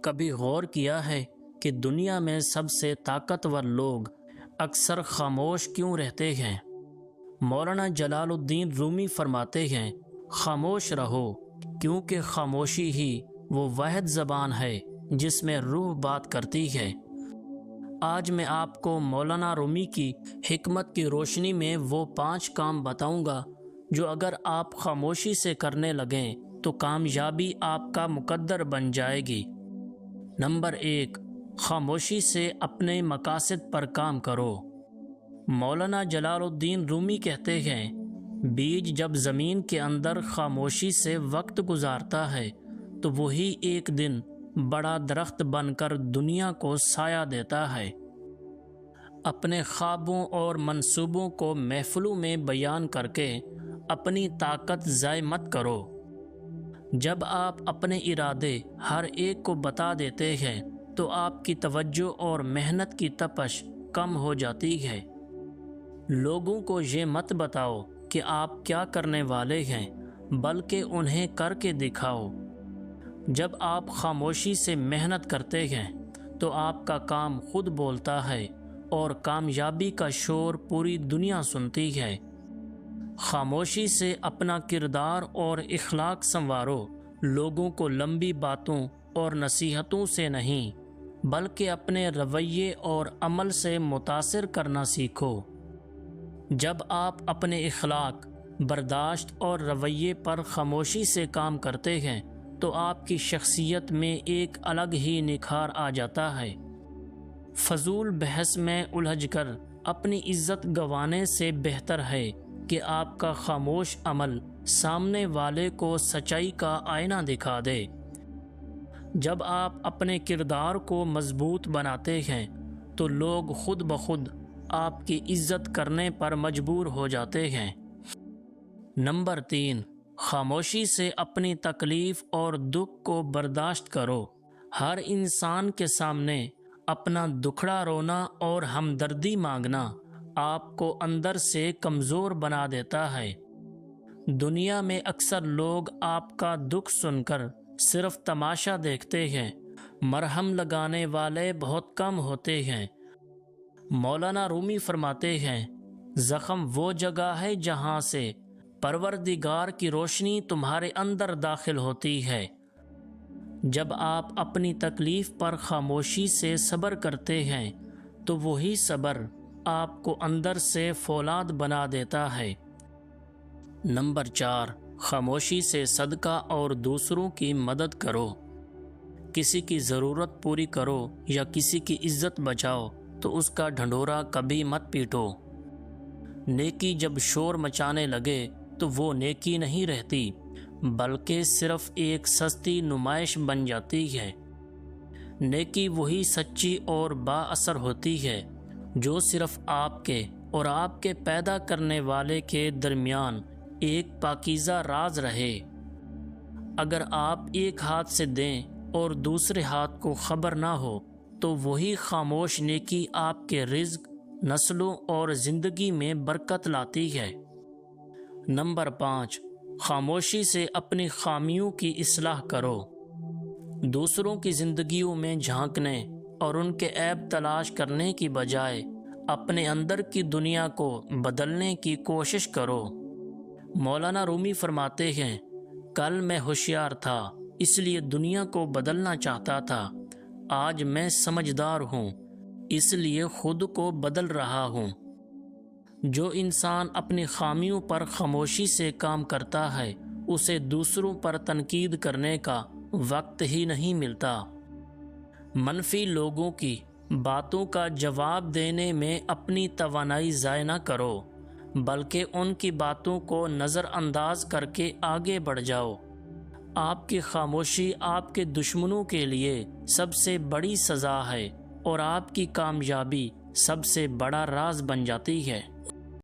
کبھی غور کیا ہے کہ دنیا میں سب سے طاقتور لوگ اکثر خاموش کیوں رہتے ہیں؟ مولانا جلال الدین رومی فرماتے ہیں، خاموش رہو کیونکہ خاموشی ہی وہ واحد زبان ہے جس میں روح بات کرتی ہے۔ آج میں آپ کو مولانا رومی کی حکمت کی روشنی میں وہ 5 کام بتاؤں گا جو اگر آپ خاموشی سے کرنے لگیں تو کامیابی آپ کا مقدر بن جائے گی۔ نمبر 1، خاموشی سے اپنے مقاصد پر کام کرو۔ مولانا جلال الدین رومی کہتے ہیں، بیج جب زمین کے اندر خاموشی سے وقت گزارتا ہے تو وہی ایک دن بڑا درخت بن کر دنیا کو سایہ دیتا ہے۔ اپنے خوابوں اور منصوبوں کو محفلوں میں بیان کر کے اپنی طاقت ضائع مت کرو۔ جب آپ اپنے ارادے ہر ایک کو بتا دیتے ہیں تو آپ کی توجہ اور محنت کی تپش کم ہو جاتی ہے۔ لوگوں کو یہ مت بتاؤ کہ آپ کیا کرنے والے ہیں، بلکہ انہیں کر کے دکھاؤ۔ جب آپ خاموشی سے محنت کرتے ہیں تو آپ کا کام خود بولتا ہے اور کامیابی کا شور پوری دنیا سنتی ہے۔ خاموشی سے اپنا کردار اور اخلاق سنوارو۔ لوگوں کو لمبی باتوں اور نصیحتوں سے نہیں بلکہ اپنے رویے اور عمل سے متاثر کرنا سیکھو۔ جب آپ اپنے اخلاق، برداشت اور رویے پر خاموشی سے کام کرتے ہیں تو آپ کی شخصیت میں ایک الگ ہی نکھار آ جاتا ہے۔ فضول بحث میں الجھ کر اپنی عزت گنوانے سے بہتر ہے کہ آپ کا خاموش عمل سامنے والے کو سچائی کا آئینہ دکھا دے۔ جب آپ اپنے کردار کو مضبوط بناتے ہیں تو لوگ خود بخود آپ کی عزت کرنے پر مجبور ہو جاتے ہیں۔ نمبر 3، خاموشی سے اپنی تکلیف اور دکھ کو برداشت کرو۔ ہر انسان کے سامنے اپنا دکھڑا رونا اور ہمدردی مانگنا آپ کو اندر سے کمزور بنا دیتا ہے۔ دنیا میں اکثر لوگ آپ کا دکھ سن کر صرف تماشا دیکھتے ہیں، مرہم لگانے والے بہت کم ہوتے ہیں۔ مولانا رومی فرماتے ہیں، زخم وہ جگہ ہے جہاں سے پروردگار کی روشنی تمہارے اندر داخل ہوتی ہے۔ جب آپ اپنی تکلیف پر خاموشی سے صبر کرتے ہیں تو وہی صبر آپ کو اندر سے فولاد بنا دیتا ہے۔ نمبر 4، خاموشی سے صدقہ اور دوسروں کی مدد کرو۔ کسی کی ضرورت پوری کرو یا کسی کی عزت بچاؤ تو اس کا ڈھنڈورا کبھی مت پیٹو۔ نیکی جب شور مچانے لگے تو وہ نیکی نہیں رہتی بلکہ صرف ایک سستی نمائش بن جاتی ہے۔ نیکی وہی سچی اور با اثر ہوتی ہے جو صرف آپ کے اور آپ کے پیدا کرنے والے کے درمیان ایک پاکیزہ راز رہے۔ اگر آپ ایک ہاتھ سے دیں اور دوسرے ہاتھ کو خبر نہ ہو تو وہی خاموش نیکی آپ کے رزق، نسلوں اور زندگی میں برکت لاتی ہے۔ نمبر 5، خاموشی سے اپنی خامیوں کی اصلاح کرو۔ دوسروں کی زندگیوں میں جھانکنے اور ان کے عیب تلاش کرنے کی بجائے اپنے اندر کی دنیا کو بدلنے کی کوشش کرو۔ مولانا رومی فرماتے ہیں، کل میں ہوشیار تھا اس لیے دنیا کو بدلنا چاہتا تھا، آج میں سمجھدار ہوں اس لیے خود کو بدل رہا ہوں۔ جو انسان اپنی خامیوں پر خاموشی سے کام کرتا ہے اسے دوسروں پر تنقید کرنے کا وقت ہی نہیں ملتا۔ منفی لوگوں کی باتوں کا جواب دینے میں اپنی توانائی ضائع نہ کرو بلکہ ان کی باتوں کو نظر انداز کر کے آگے بڑھ جاؤ۔ آپ کی خاموشی آپ کے دشمنوں کے لیے سب سے بڑی سزا ہے اور آپ کی کامیابی سب سے بڑا راز بن جاتی ہے۔